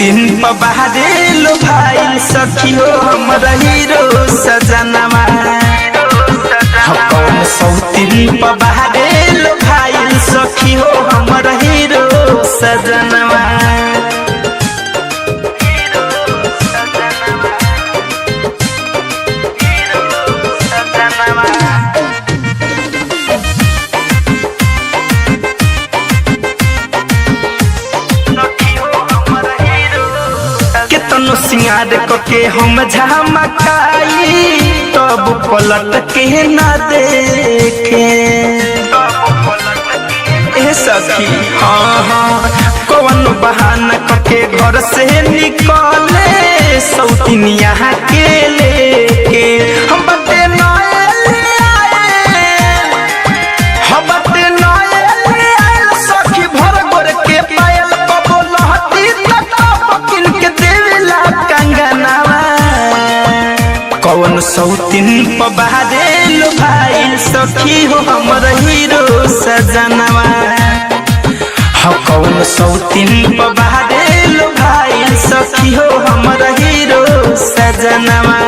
सौतीन पबारे लो भाई सखियो हमर हीरो सजनमा कौन सौतीन पबारे लो भाई सखियो हमर हीरो सजनमा सिंगार के हम झमकाई तब पलट के न देखे ए सखी हाँ हाँ कौन बहाना के घर से निकले सौतिनिया के लेके हम बते सखी भर गोर के पायल कबो लहती तकिन के देवेला कंगनावा कौन सौतीन पबारे लो भाई सखी हो हमर हीरो सजनवा कौन सौतीन पबारे लो भाई सखी हो हमर हीरो सजनवा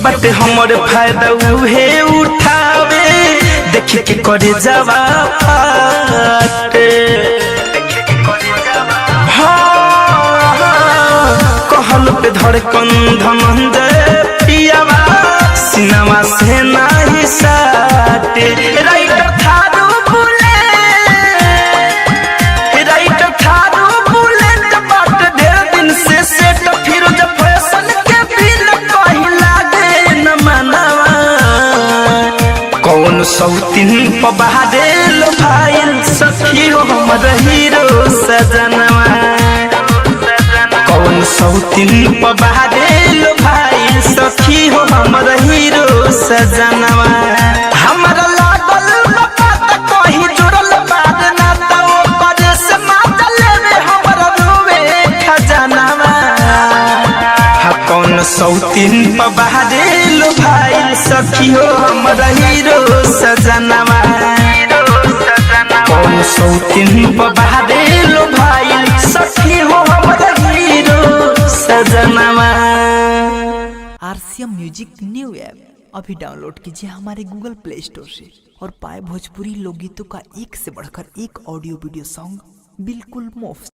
बाटे हमर फायदा उहे उठावे देख के करे जावा फाटे कहल पे धड़कन धनंजय पियावा सिनेमा से नाही साटे राइटर थारू बुलेट बाट ढेर दिन से सेट फिरोज फैशन के बिन कौन सौतीन पबारे लो भाई सखी हो हमर हीरो सजनवा कौन सौतीन पबारे लो भाई सखी हो हमर हीरो सजनवा हमरा लागल पता कहीं जुड़ल बात ना तो करे से माता लेवे हमर रोवे खजनवा कौन सौतीन पबारे लो भाई सखी हो हमर हीरो सजनवा कौन सौतीन पबारे लो भाई सखी हो हमर हीरो सजनवा। आरसीएम म्यूजिक न्यू ऐप अभी डाउनलोड कीजिए हमारे गूगल प्ले स्टोर से और पाए भोजपुरी लोकगीतों का एक से बढ़कर एक ऑडियो वीडियो सॉन्ग बिल्कुल मुफ्त।